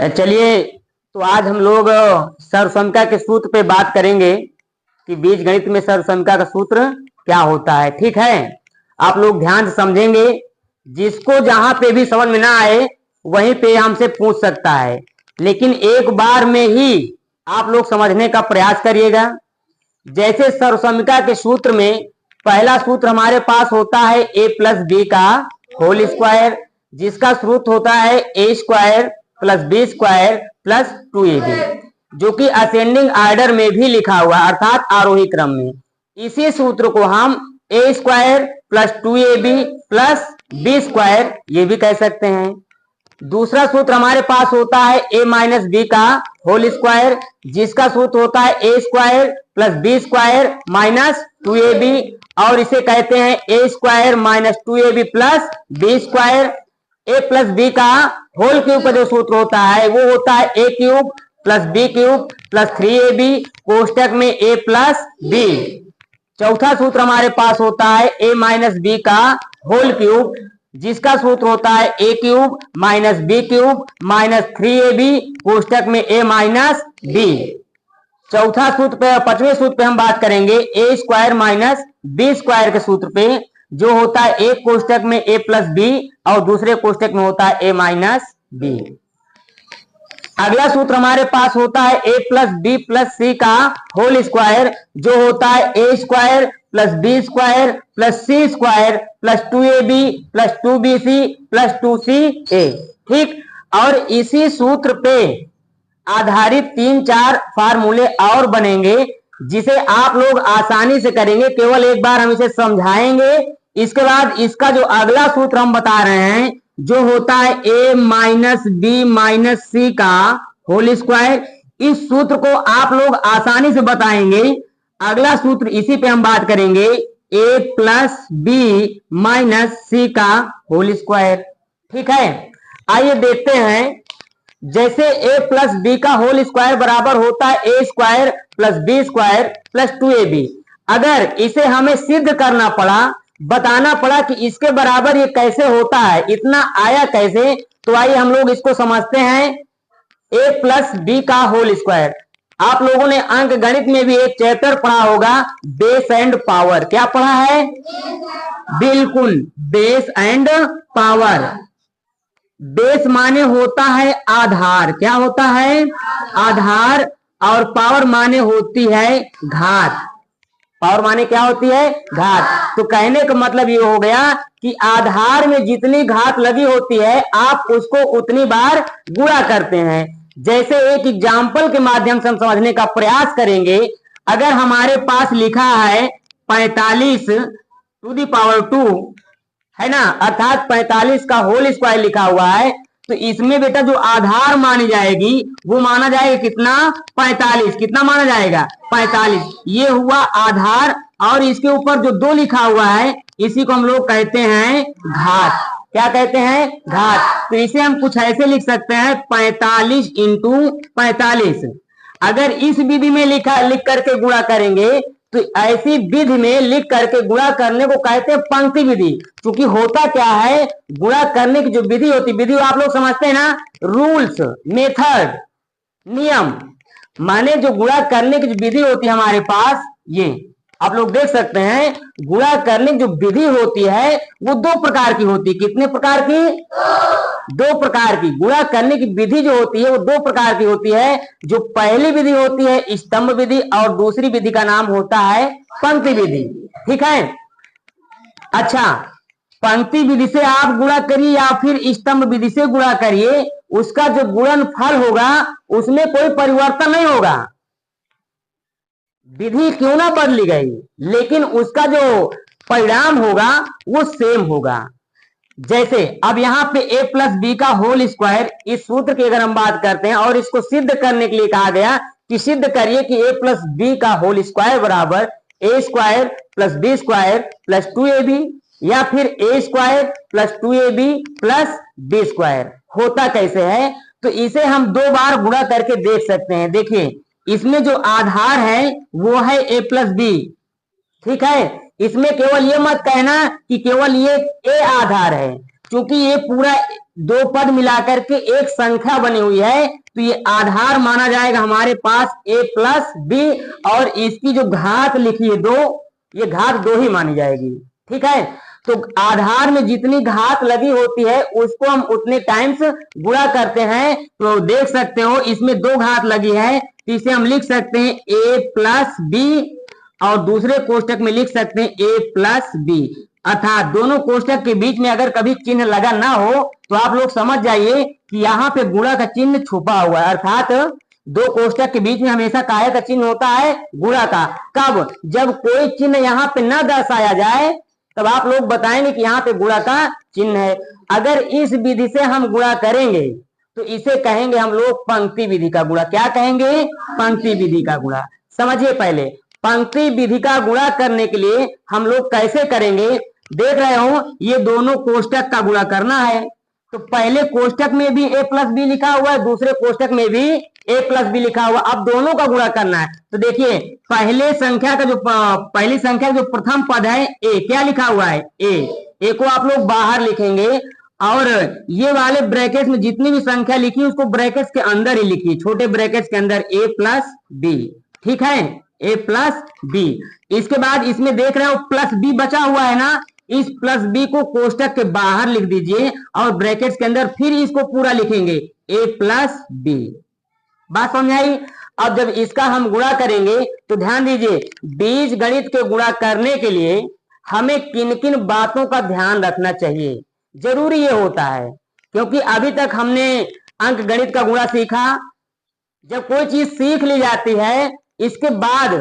चलिए, तो आज हम लोग सर्वसंख्या के सूत्र पे बात करेंगे कि बीजगणित में सर्वसंख्या का सूत्र क्या होता है। ठीक है, आप लोग ध्यान से समझेंगे। जिसको जहां पे भी समझ में ना आए वहीं पे हमसे पूछ सकता है, लेकिन एक बार में ही आप लोग समझने का प्रयास करिएगा। जैसे सर्वसंख्या के सूत्र में पहला सूत्र हमारे पास होता है ए प्लस बी का होल स्क्वायर, जिसका सूत्र होता है A square plus B square plus 2ab, जो कि असेंडिंग आर्डर में भी लिखा हुआ अर्थात आरोही क्रम में। इसी सूत्र को हम A square plus 2ab plus B square ये भी कह सकते हैं। दूसरा सूत्र हमारे पास होता है ए माइनस बी का होल स्क्वायर, जिसका सूत्र होता है A square plus B square minus 2ab, और इसे कहते हैं A square minus 2ab plus B square. A plus B का होल क्यूब का जो सूत्र होता है वो होता है A cube plus B cube plus 3ab कोष्टक में ए प्लस बी। चौथा सूत्र हमारे पास होता है ए माइनस बी का होल क्यूब, जिसका सूत्र होता है A cube minus B cube minus 3ab कोष्टक में ए माइनस बी। चौथा सूत्र पे, पांचवें सूत्र पे हम बात करेंगे ए स्क्वायर माइनस बी स्क्वायर के सूत्र पे, जो होता है एक कोष्टक में ए प्लस बी और दूसरे कोष्टक में होता है ए माइनस बी। अगला सूत्र हमारे पास होता है A plus B plus C का होल स्क्वायर, जो होता है A square plus B square plus C square plus 2ab plus 2bc plus 2ca। ठीक, और इसी सूत्र पे आधारित 3-4 फार्मूले और बनेंगे, जिसे आप लोग आसानी से करेंगे। केवल एक बार हम इसे समझाएंगे, इसके बाद इसका जो अगला सूत्र हम बता रहे हैं जो होता है A minus B minus C का होल स्क्वायर, इस सूत्र को आप लोग आसानी से बताएंगे। अगला सूत्र इसी पे हम बात करेंगे A plus B minus C का होल स्क्वायर। ठीक है, आइए देखते हैं। जैसे ए प्लस बी का होल स्क्वायर बराबर होता है A square plus B square plus 2ab, अगर इसे हमें सिद्ध करना पड़ा, बताना पड़ा कि इसके बराबर ये कैसे होता है, इतना आया कैसे, तो आइए हम लोग इसको समझते हैं। ए प्लस बी का होल स्क्वायर, आप लोगों ने अंक गणित में भी एक चैप्टर पढ़ा होगा, बेस एंड पावर। क्या पढ़ा है? बिल्कुल, बेस एंड पावर। बेस माने होता है आधार, क्या होता है? आधार, और पावर माने होती है घात। पावर माने क्या होती है? घात। तो कहने का मतलब ये हो गया कि आधार में जितनी घात लगी होती है आप उसको उतनी बार गुणा करते हैं। जैसे एक एग्जाम्पल के माध्यम से हम समझने का प्रयास करेंगे। अगर हमारे पास लिखा है 45 टू दी पावर 2, है ना, अर्थात 45 का होल स्क्वायर लिखा हुआ है, तो इसमें बेटा जो आधार मानी जाएगी वो माना जाएगा कितना? 45। कितना माना जाएगा? 45। ये हुआ आधार, और इसके ऊपर जो 2 लिखा हुआ है इसी को हम लोग कहते हैं घात। क्या कहते हैं? घात। तो इसे हम कुछ ऐसे लिख सकते हैं 45 इंटू 45। अगर इस विधि में लिख करके गुणा करेंगे तो ऐसी विधि में लिख करके गुणा करने को कहते हैं पंक्ति विधि। क्योंकि होता क्या है, गुणा करने की जो विधि होती, विधि आप लोग समझते हैं ना, रूल्स, मेथड, नियम, माने जो गुणा करने की जो विधि होती है हमारे पास, ये आप लोग देख सकते हैं। गुणा करने की जो विधि होती है वो 2 प्रकार की होती है। कितने प्रकार की? 2 प्रकार की। गुणा करने की विधि जो होती है वो 2 प्रकार की होती है। जो पहली विधि होती है स्तंभ विधि, और दूसरी विधि का नाम होता है पंक्ति विधि। ठीक है, अच्छा, पंक्ति विधि से आप गुणा करिए या फिर स्तंभ विधि से गुणा करिए, उसका जो गुणनफल होगा उसमें कोई परिवर्तन नहीं होगा। विधि क्यों ना बदली गई, लेकिन उसका जो परिणाम होगा वो सेम होगा। जैसे अब यहाँ पे ए प्लस बी का होल स्क्वायर, इस सूत्र की अगर हम बात करते हैं और इसको सिद्ध करने के लिए कहा गया कि सिद्ध करिए कि ए प्लस बी का होल स्क्वायर बराबर A square plus B square plus 2ab, या फिर A square plus 2ab plus B square. होता कैसे है, तो इसे हम 2 बार गुणा करके देख सकते हैं। देखिए, इसमें जो आधार है वो है ए प्लस बी। ठीक है, इसमें केवल ये मत कहना कि केवल ये ए आधार है, क्योंकि ये पूरा दो पद मिलाकर के एक संख्या बनी हुई है, तो ये आधार माना जाएगा हमारे पास a प्लस बी, और इसकी जो घात लिखी है 2, ये घात 2 ही मानी जाएगी। ठीक है, तो आधार में जितनी घात लगी होती है उसको हम उतने टाइम्स गुणा करते हैं। तो देख सकते हो इसमें 2 घात लगी है, तो इसे हम लिख सकते हैं a प्लस बी, और दूसरे कोष्टक में लिख सकते हैं a प्लस बी। अर्थात दोनों कोष्टक के बीच में अगर कभी चिन्ह लगा ना हो तो आप लोग समझ जाइए कि यहाँ पे गुणा का चिन्ह छुपा हुआ है। अर्थात दो कोष्टक के बीच में हमेशा काहे का चिन्ह होता है, गुणा का। कब? जब कोई चिन्ह यहाँ पे न दर्शाया जाए तब आप लोग बताएंगे कि यहाँ पे गुणा का चिन्ह है। अगर इस विधि से हम गुणा करेंगे तो इसे कहेंगे हम लोग पंक्ति विधि का गुणा। क्या कहेंगे? पंक्ति विधि का गुणा। समझिए, पहले पंक्ति विधि का गुणा करने के लिए हम लोग कैसे करेंगे, देख रहे हो ये दोनों कोष्टक का गुणा करना है। तो पहले कोष्टक में भी a प्लस बी लिखा हुआ है, दूसरे कोष्टक में भी a प्लस बी लिखा हुआ, अब दोनों का गुणा करना है। तो देखिए पहली संख्या का जो प्रथम पद है a, क्या लिखा हुआ है? a को आप लोग बाहर लिखेंगे, और ये वाले ब्रैकेट में जितनी भी संख्या लिखी उसको ब्रैकेट के अंदर ही लिखिए, छोटे ब्रैकेट के अंदर a प्लस बी। ठीक है, a प्लस बी। इसके बाद इसमें देख रहे हो प्लस बी बचा हुआ है ना, इस प्लस बी को कोष्टक के बाहर लिख दीजिए और ब्रैकेट्स के अंदर फिर इसको पूरा लिखेंगे a प्लस बी। बात समझ आई? अब जब इसका हम गुणा करेंगे तो ध्यान दीजिए, बीज गणित के गुणा करने के लिए हमें किन किन बातों का ध्यान रखना चाहिए। जरूरी ये होता है क्योंकि अभी तक हमने अंक गणित का गुणा सीखा। जब कोई चीज सीख ली जाती है इसके बाद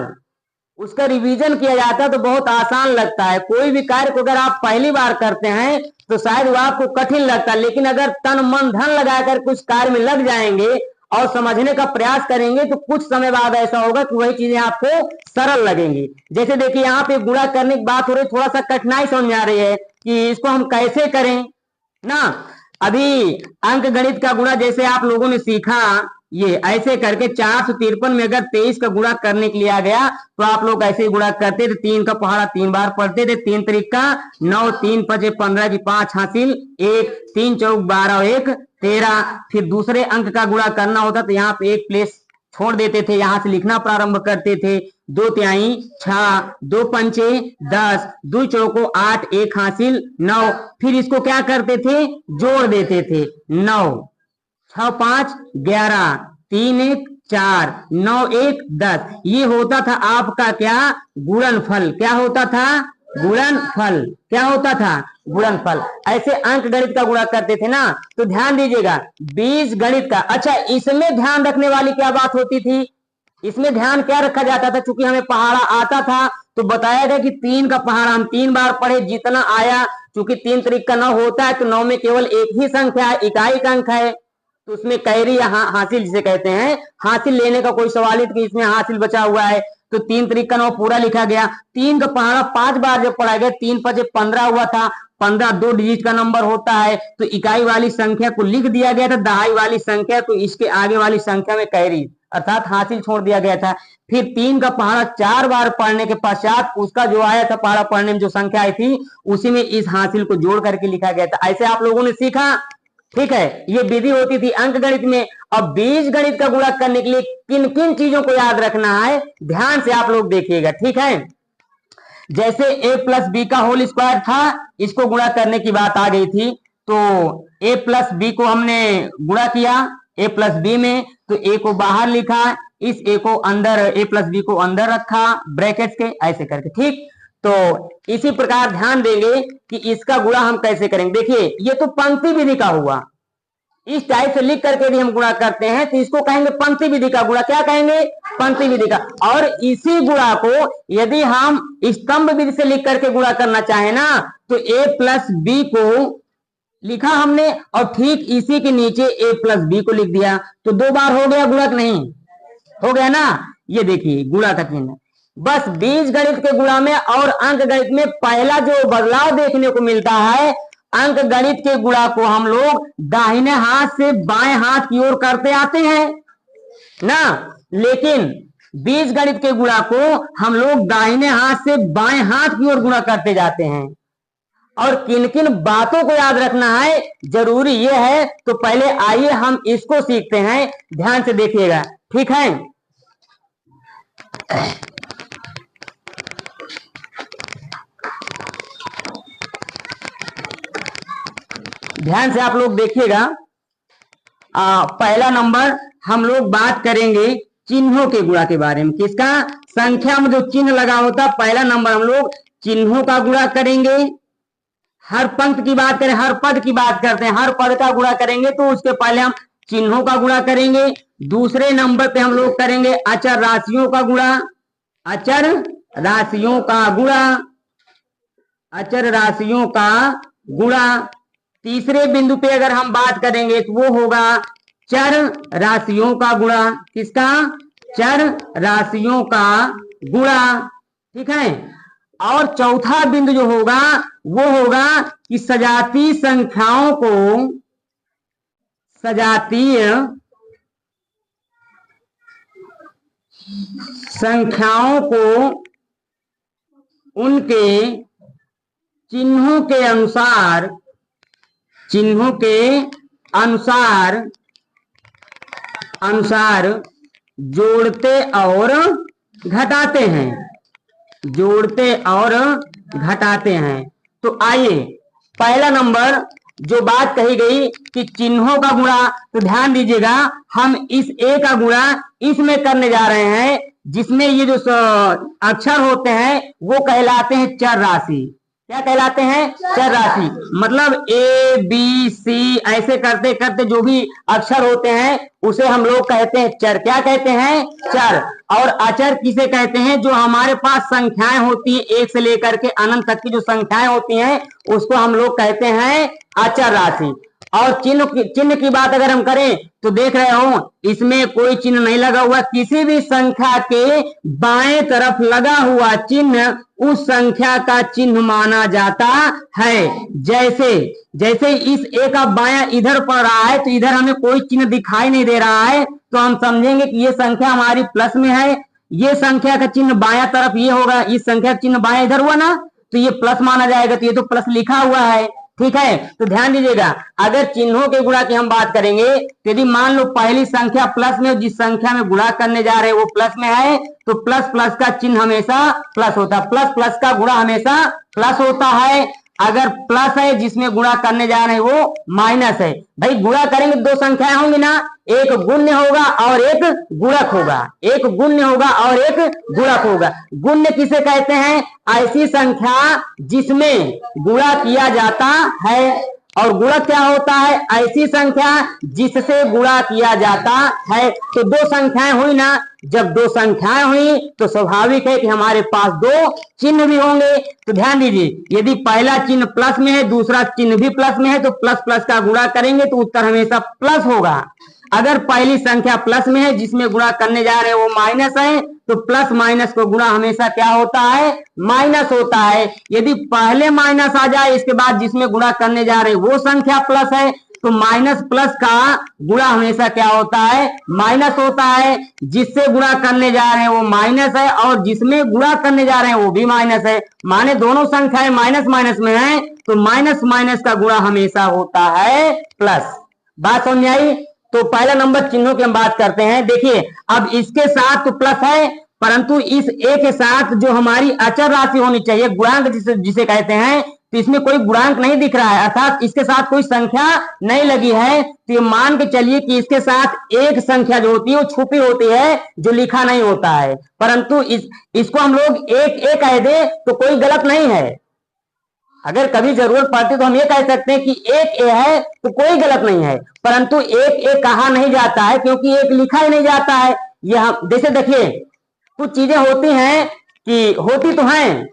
उसका रिवीजन किया जाता है तो बहुत आसान लगता है। कोई भी कार्य को अगर आप पहली बार करते हैं तो शायद वो आपको कठिन लगता है, लेकिन अगर तन मन धन लगाकर कुछ कार्य में लग जाएंगे और समझने का प्रयास करेंगे तो कुछ समय बाद ऐसा होगा कि वही चीजें आपको सरल लगेंगी। जैसे देखिए यहाँ पे गुणा करने की बात हो रही, थोड़ा सा कठिनाई समझ में आ रही है कि इसको हम कैसे करें ना। अभी अंक गणित का गुणा जैसे आप लोगों ने सीखा, ये ऐसे करके 453 में अगर 23 का गुणा करने के लिए आ गया तो आप लोग ऐसे गुणा करते थे, 3 का पहाड़ा 3 बार पढ़ते थे, 3 तरीका 9, 3 5 15 की 5 हासिल 1, 3 चौक 12 1 13। फिर दूसरे अंक का गुणा करना होता तो यहाँ पे एक प्लेस छोड़ देते थे, यहां से लिखना प्रारंभ करते थे। 2 तिहाई 6, 2 पंचे 10, 2 चौको 8, 1 हासिल 9। फिर इसको क्या करते थे, जोड़ देते थे। 9 6 5 11, 3 1 4, 9 1 10। ये होता था आपका क्या, गुणनफल। क्या होता था? गुणनफल। क्या होता था? गुणनफल। ऐसे अंक गणित का गुणा करते थे ना। तो ध्यान दीजिएगा बीज गणित का। अच्छा, इसमें ध्यान रखने वाली क्या बात होती थी? इसमें ध्यान क्या रखा जाता था? चूंकि हमें पहाड़ा आता था तो बताया गया कि 3 का पहाड़ा हम 3 बार पढ़े, जितना आया। चूंकि 3 तरीक का 9 होता है तो 9 में केवल एक ही संख्या है, इकाई का अंक है, तो उसमें कैरी हासिल जिसे कहते हैं, हासिल लेने का कोई सवाल ही, इसमें हासिल बचा हुआ है। तो 3 तरीक का 9 पूरा लिखा गया। 3 का पहाड़ा 5 बार जब पढ़ा गया, 3 5 15 हुआ था। 15 2 डिजिट का नंबर होता है, तो इकाई वाली संख्या को लिख दिया गया था, दहाई वाली संख्या तो इसके आगे वाली संख्या में कैरी अर्थात हासिल छोड़ दिया गया था। फिर 3 का पहाड़ा 4 बार पढ़ने के पश्चात उसका जो आया था पहाड़ा पढ़ने में जो संख्या आई थी उसी में इस हासिल को जोड़ करके लिखा गया था। ऐसे आप लोगों ने सीखा। ठीक है, ये विधि होती थी अंक गणित में। अब बीज गणित का गुणा करने के लिए किन किन चीजों को याद रखना है, ध्यान से आप लोग देखिएगा। ठीक है, जैसे a प्लस बी का होल स्क्वायर था, इसको गुणा करने की बात आ गई थी, तो a प्लस बी को हमने गुणा किया a प्लस बी में, तो a को बाहर लिखा, इस a को अंदर, a प्लस बी को अंदर रखा ब्रैकेट्स के, ऐसे करके। ठीक, तो इसी प्रकार ध्यान देंगे कि इसका गुणा हम कैसे करेंगे। देखिए ये तो पंक्ति विधि का हुआ, इस टाइप से लिख करके भी हम गुणा करते हैं तो इसको कहेंगे पंक्ति विधि का गुणा। क्या कहेंगे? पंक्ति विधि का। और इसी गुणा को यदि हम स्तंभ विधि से लिख करके गुणा करना चाहे ना, तो a प्लस बी को लिखा हमने और ठीक इसी के नीचे a प्लस बी को लिख दिया, तो 2 बार हो गया गुणा, नहीं हो गया ना। ये देखिए गुणा का चिन्ह। बस बीज गणित के गुणा में और अंक गणित में पहला जो बदलाव देखने को मिलता है, अंक गणित के गुणा को हम लोग दाहिने हाथ से बाएं हाथ की ओर करते आते हैं ना, लेकिन बीज गणित के गुणा को हम लोग दाहिने हाथ से बाएं हाथ की ओर गुणा करते जाते हैं। और किन किन बातों को याद रखना है, जरूरी ये है। तो पहले आइए हम इसको सीखते हैं, ध्यान से देखिएगा, ठीक है। ध्यान से आप लोग देखिएगा। पहला नंबर हम लोग बात करेंगे चिन्हों के गुणा के बारे में। किसका? संख्या में जो चिन्ह लगा होता, पहला नंबर हम लोग चिन्हों का गुणा करेंगे। हर पंक्ति की बात करें, हर पद की बात करते हैं, हर पद का गुणा करेंगे तो उसके पहले हम चिन्हों का गुणा करेंगे। दूसरे नंबर पे हम लोग करेंगे अचर राशियों का गुणा, अचर राशियों का गुणा, अचर राशियों का गुणा। तीसरे बिंदु पे अगर हम बात करेंगे तो वो होगा चर राशियों का गुणा। किसका? चर राशियों का गुणा, ठीक है। और चौथा बिंदु जो होगा वो होगा कि सजातीय संख्याओं को, सजातीय संख्याओं को उनके चिन्हों के अनुसार, चिन्हों के अनुसार अनुसार जोड़ते और घटाते हैं, जोड़ते और घटाते हैं। तो आइए पहला नंबर जो बात कही गई कि चिन्हों का गुणा, तो ध्यान दीजिएगा हम इस ए का गुणा इसमें करने जा रहे हैं, जिसमें ये जो अक्षर होते हैं वो कहलाते हैं चर राशि। क्या कहलाते हैं? चर राशि। मतलब ए बी सी ऐसे करते करते जो भी अक्षर होते हैं उसे हम लोग कहते हैं चर। क्या कहते हैं? चर। और अचर किसे कहते हैं? जो हमारे पास संख्याएं होती है, एक से लेकर के अनंत तक की जो संख्याएं होती हैं उसको हम लोग कहते हैं अचर राशि। और चिन्ह की बात अगर हम करें तो देख रहे हो इसमें कोई चिन्ह नहीं लगा हुआ। किसी भी संख्या के बाएं तरफ लगा हुआ चिन्ह उस संख्या का चिन्ह माना जाता है। जैसे जैसे इस ए का बायां इधर पड़ रहा है तो इधर हमें कोई चिन्ह दिखाई नहीं दे रहा है, तो हम समझेंगे कि ये संख्या हमारी प्लस में है। ये संख्या का चिन्ह बायां तरफ ये होगा, इस संख्या का चिन्ह बायां इधर हुआ ना, तो ये प्लस माना जाएगा। तो ये तो प्लस लिखा हुआ है, ठीक है। तो ध्यान दीजिएगा अगर चिन्हों के गुणा की हम बात करेंगे तो यदि मान लो पहली संख्या प्लस में, जिस संख्या में गुणा करने जा रहे हैं वो प्लस में है, तो प्लस प्लस का चिन्ह हमेशा प्लस होता है, प्लस प्लस का गुणा हमेशा प्लस होता है। अगर प्लस है जिसमें गुणा करने जा रहे हैं वो माइनस है। भाई गुणा करेंगे दो संख्याएं होंगी ना, एक गुण्य होगा और एक गुणक होगा, एक गुण्य होगा और एक गुणक होगा। गुण्य किसे कहते हैं? ऐसी संख्या जिसमें गुणा किया जाता है। और गुणक क्या होता है? ऐसी संख्या जिससे गुणा किया जाता है। तो दो संख्याएं हुई ना, जब दो संख्याएं हुई तो स्वाभाविक है कि हमारे पास दो चिन्ह भी होंगे। तो ध्यान दीजिए यदि पहला चिन्ह प्लस में है, दूसरा चिन्ह भी प्लस में है, तो प्लस प्लस का गुणा करेंगे तो उत्तर हमेशा प्लस होगा। अगर पहली संख्या प्लस में है जिसमें गुणा करने जा रहे हैं वो माइनस है, तो प्लस माइनस को गुणा हमेशा क्या होता है? माइनस होता है। यदि पहले माइनस आ जाए इसके बाद जिसमें गुणा करने जा रहे हैं वो संख्या प्लस है, तो माइनस प्लस का गुणा हमेशा क्या होता है? माइनस होता है। जिससे गुणा करने जा रहे हैं वो माइनस है और जिसमें गुणा करने जा रहे हैं वो भी माइनस है। माने दोनों संख्याएं माइनस माइनस में है, तो माइनस माइनस का गुणा हमेशा होता है प्लस। बात समझ में आई? तो पहला नंबर चिन्हों की हम बात करते हैं। देखिए अब इसके साथ तो प्लस है, परंतु इस ए के साथ जो हमारी अचर राशि होनी चाहिए, गुणांक जिसे कहते हैं, तो इसमें कोई गुणांक नहीं दिख रहा है, अर्थात इसके साथ कोई संख्या नहीं लगी है। तो ये मान के चलिए कि इसके साथ एक संख्या जो होती है वो छुपी होती है, जो लिखा नहीं होता है। परंतु इसको हम लोग एक ए कह दे तो कोई गलत नहीं है। अगर कभी जरूरत पड़ती तो हम ये कह सकते हैं कि एक ए है तो कोई गलत नहीं है, परंतु एक ए कहा नहीं जाता है क्योंकि एक लिखा ही नहीं जाता है। ये हम जैसे देखिए कुछ चीजें होती हैं कि होती तो हैं,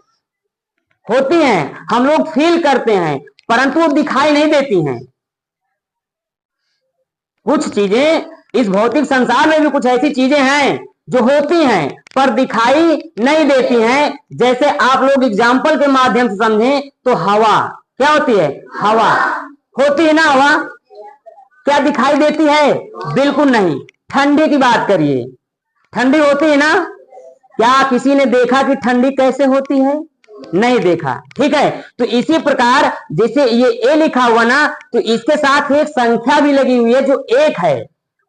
होती हैं, हम लोग फील करते हैं परंतु वो दिखाई नहीं देती हैं। कुछ चीजें इस भौतिक संसार में भी कुछ ऐसी चीजें हैं जो होती हैं पर दिखाई नहीं देती हैं। जैसे आप लोग एग्जाम्पल के माध्यम से समझें तो हवा क्या होती है? हवा होती है ना, हवा क्या दिखाई देती है? बिल्कुल नहीं। ठंडी की बात करिए, ठंडी होती है ना? क्या किसी ने देखा कि ठंडी कैसे होती है? नहीं देखा। ठीक है, तो इसी प्रकार जैसे ये ए लिखा हुआ ना, तो इसके साथ एक संख्या भी लगी हुई है जो एक है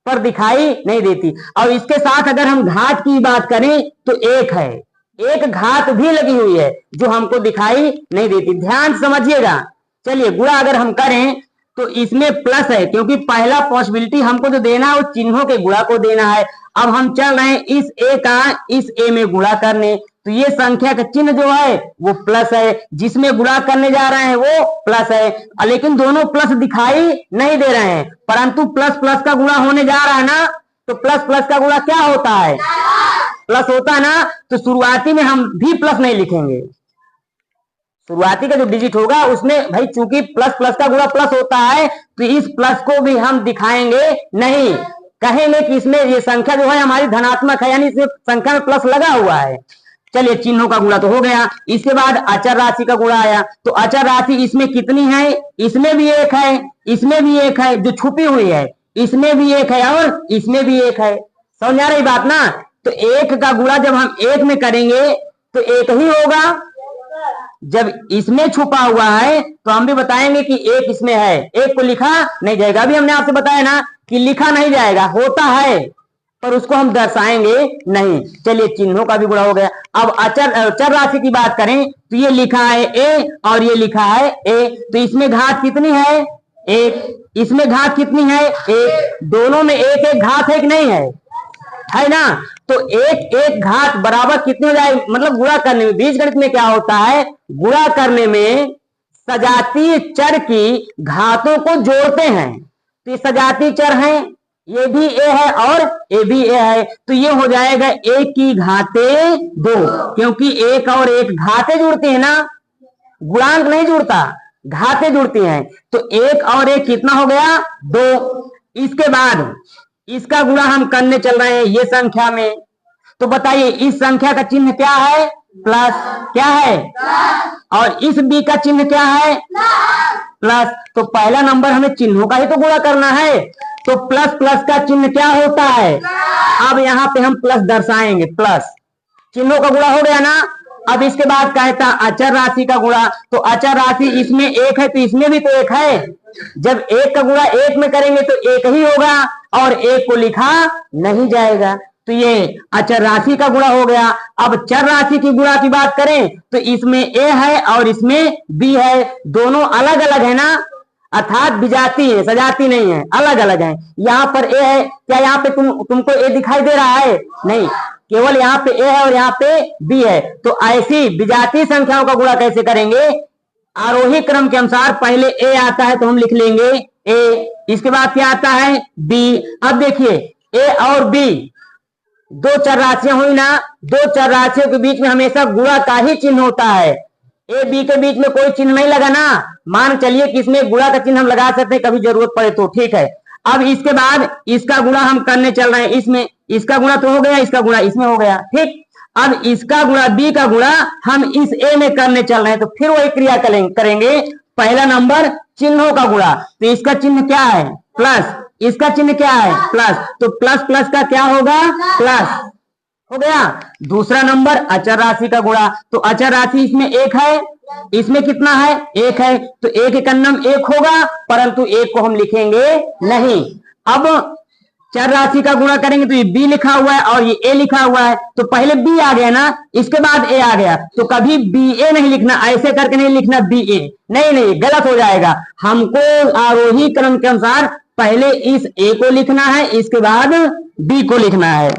पर दिखाई नहीं देती, और इसके साथ अगर हम घात की बात करें तो एक है, एक घात भी लगी हुई है जो हमको दिखाई नहीं देती। ध्यान समझिएगा। चलिए गुणा अगर हम करें तो इसमें प्लस है, क्योंकि पहला पॉसिबिलिटी हमको जो देना है वो चिन्हों के गुणा को देना है। अब हम चल रहे हैं इस ए का इस ए में गुणा करने, तो ये संख्या का चिन्ह जो है वो प्लस है, जिसमें गुणा करने जा रहे हैं वो प्लस है, लेकिन दोनों प्लस दिखाई नहीं दे रहे हैं, परंतु प्लस प्लस का गुणा होने जा रहा है ना, तो प्लस प्लस का गुणा क्या होता है? प्लस होता है ना। तो शुरुआती में हम भी प्लस नहीं लिखेंगे, शुरुआती का जो डिजिट होगा उसमें भाई चूंकि प्लस प्लस का गुणा प्लस होता है, तो इस प्लस को भी हम दिखाएंगे नहीं, कहेंगे कि इसमें ये संख्या जो है हमारी धनात्मक है, यानी इस संख्या में प्लस लगा हुआ है। चलिए चिन्हों का गुणा तो हो गया, इसके बाद अचर राशि का गुणा आया, तो अचर राशि इसमें कितनी है? इसमें भी एक है, इसमें भी एक है जो छुपी हुई है, इसमें भी एक है और इसमें भी एक है। समझ आ रही बात ना? तो एक का गुणा जब हम एक में करेंगे तो एक ही होगा, जब इसमें छुपा हुआ है तो हम भी बताएंगे कि एक इसमें है, एक को लिखा नहीं जाएगा। अभी हमने आपसे बताया ना कि लिखा नहीं जाएगा, होता है पर उसको हम दर्शाएंगे नहीं। चलिए चिन्हों का भी गुणा हो गया। अब अचर राशि की बात करें तो ये लिखा है ए और ये लिखा है ए, तो इसमें घात कितनी है? एक। इसमें घात कितनी है? एक। दोनों में एक एक घात है कि नहीं है ना? तो एक एक घात बराबर कितने हो जाए? मतलब गुणा करने में, बीजगणित में क्या होता है, गुणा करने में सजातीय चर की घातों को जोड़ते हैं। तो ये सजातीय चर हैं, ये भी ए है और ए भी ए है, तो ये हो जाएगा एक की घाते दो, क्योंकि एक और एक घाते जुड़ती है ना, गुणांक नहीं जुड़ता, घाते जुड़ती हैं। तो एक और एक कितना हो गया? दो। इसके बाद इसका गुणा हम करने चल रहे हैं ये संख्या में, तो बताइए इस संख्या का चिन्ह क्या है? प्लस। क्या है? और इस बी का चिन्ह क्या है? प्लस। तो पहला नंबर हमें चिन्हों का ही तो गुणा करना है, तो प्लस प्लस का चिन्ह क्या होता है? अब यहाँ पे हम प्लस दर्शाएंगे, प्लस। चिन्हों का गुणा हो गया ना। अब इसके बाद कहता अचर राशि का गुणा, तो अचर राशि इसमें एक है तो इसमें भी तो एक है, जब एक का गुणा एक में करेंगे तो एक ही होगा और एक को लिखा नहीं जाएगा, तो ये अचर राशि का गुणा हो गया। अब चर राशि की गुणा की बात करें तो इसमें ए है और इसमें बी है, दोनों अलग अलग है ना, अर्थात विजाती है, सजाती नहीं है, अलग अलग है। यहाँ पर ए है, क्या यहाँ पे तुमको ए दिखाई दे रहा है? नहीं, केवल यहाँ पे ए है और यहाँ पे बी है। तो ऐसी विजातीय संख्याओं का गुणा कैसे करेंगे? आरोही क्रम के अनुसार पहले ए आता है तो हम लिख लेंगे ए, इसके बाद क्या आता है? बी। अब देखिए ए और बी दो चर राशियां हुई ना, दो चर राशियों के बीच में हमेशा गुणा का ही चिन्ह होता है, ए बी के बीच में कोई चिन्ह नहीं लगा ना। मान चलिए कि इसमें गुणा का चिन्ह हम लगा सकते हैं कभी जरूरत पड़े तो, ठीक है। अब इसके बाद इसका गुणा हम करने चल रहे हैं, इसमें इसका गुणा तो हो गया, इसका गुणा इसमें हो गया, ठीक। अब इसका गुणा बी का गुणा हम इस ए में करने चल रहे हैं, तो फिर वही क्रिया करेंगे। पहला नंबर चिन्हों का गुणा, तो इसका चिन्ह क्या है? प्लस। इसका चिन्ह क्या है? प्लस। तो प्लस प्लस का क्या होगा? प्लस हो गया। दूसरा नंबर अचर राशि का गुणा, तो अचर राशि इसमें एक है, इसमें कितना है? एक है, तो एक एकन्नम एक होगा, परंतु एक को हम लिखेंगे नहीं। अब चर राशि का गुणा करेंगे तो ये बी लिखा हुआ है और ये ए लिखा हुआ है, तो पहले बी आ गया ना, इसके बाद ए आ गया, तो कभी बी ए नहीं लिखना, ऐसे करके नहीं लिखना बी ए, नहीं, गलत हो जाएगा। हमको आरोही क्रम के अनुसार पहले इस ए को लिखना है, इसके बाद बी को लिखना है।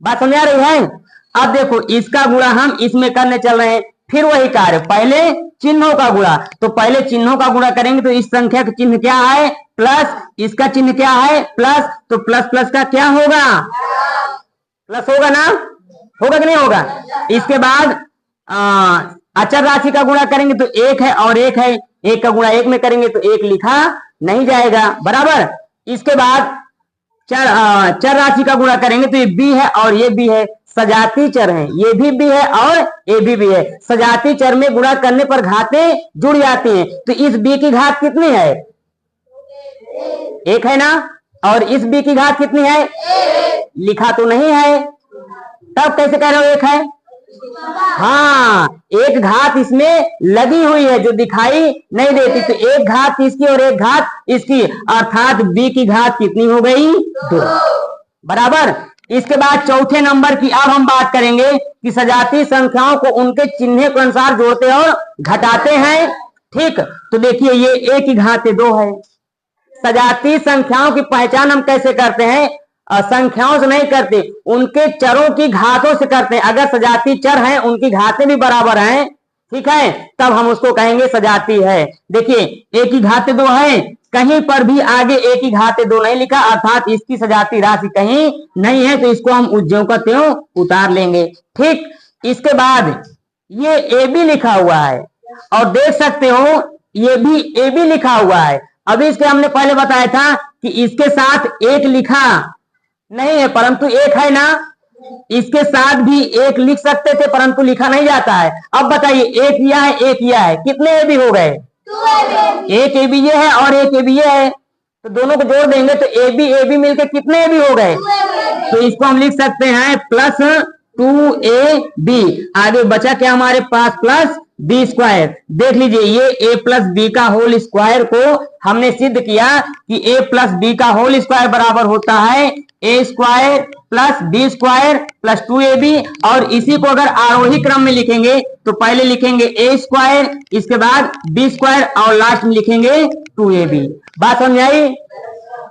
बात समझ आ रही है? अब देखो इसका गुणा हम इसमें करने चल रहे हैं, फिर वही कार्य, पहले चिन्हों का गुणा, तो पहले चिन्हों का गुणा करेंगे तो इस संख्या का चिन्ह क्या है? प्लस। इसका चिन्ह क्या है? प्लस। तो प्लस प्लस का क्या होगा? प्लस होगा ना, होगा कि नहीं होगा? इसके बाद अचर राशि का गुणा करेंगे तो एक है और एक है, एक का गुणा एक में करेंगे तो एक लिखा नहीं जाएगा, बराबर। इसके बाद चर राशि का गुणा करेंगे तो ये बी है और ये बी है, सजाती चर है, ये भी बी है और ए भी है। सजाती चर में गुणा करने पर घातें जुड़ जाती हैं, तो इस बी की घात कितनी है? एक है ना, और इस बी की घात कितनी है? लिखा तो नहीं है, तब कैसे कह रहे हो एक है? हाँ, एक घात इसमें लगी हुई है जो दिखाई नहीं देती, तो एक घात इसकी और एक घात इसकी, अर्थात b की घात कितनी हो गई? 2। बराबर। इसके बाद चौथे नंबर की अब हम बात करेंगे कि सजातीय संख्याओं को उनके चिन्ह के अनुसार जोड़ते और घटाते हैं। ठीक, तो देखिए ये a की घात 2 है। सजातीय संख्याओं की पहचान हम कैसे करते हैं? संख्याओं से नहीं करते, उनके चरों की घातों से करते हैं। अगर सजातीय चर हैं, उनकी घातें भी बराबर हैं, ठीक है, तब हम उसको कहेंगे सजातीय है। देखिए a की घात 2 है, कहीं पर भी आगे a की घात 2 नहीं लिखा, अर्थात इसकी सजातीय राशि कहीं नहीं है, तो इसको हम उज्ज्यों का त्यों उतार लेंगे। ठीक, इसके बाद ये ए बी लिखा हुआ है और देख सकते हो ये भी ए बी लिखा हुआ है। अभी इसके हमने पहले बताया था कि इसके साथ एक लिखा नहीं है, परंतु एक है ना, इसके साथ भी एक लिख सकते थे परंतु लिखा नहीं जाता है। अब बताइए एक यह है, एक यह है, कितने ए बी हो गए? एक ए बी ये है और एक ए बी ये है, तो दोनों को जोड़ देंगे तो ए बी मिलकर कितने ए बी हो गए? तो इसको हम लिख सकते हैं प्लस 2ab। आगे बचा क्या हमारे पास? Plus B square. देख लीजिए ये a प्लस बी का होल स्क्वायर को हमने सिद्ध किया कि a प्लस बी का होल स्क्वायर बराबर होता है a square plus B square plus 2ab। और इसी को अगर आरोही क्रम में लिखेंगे तो पहले लिखेंगे a स्क्वायर, इसके बाद b स्क्वायर और लास्ट में लिखेंगे 2ab। बात समझ आई?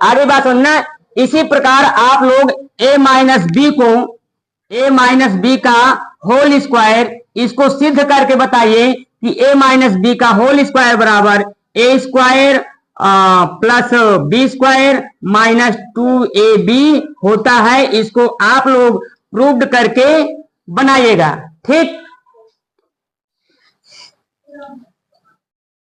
आगे बात समझना। इसी प्रकार आप लोग a माइनस बी को a माइनस बी का होल स्क्वायर, इसको सिद्ध करके बताइए कि a माइनस बी का होल स्क्वायर बराबर a square plus B square minus 2ab होता है। इसको आप लोग प्रूव्ड करके बनाइएगा। ठीक,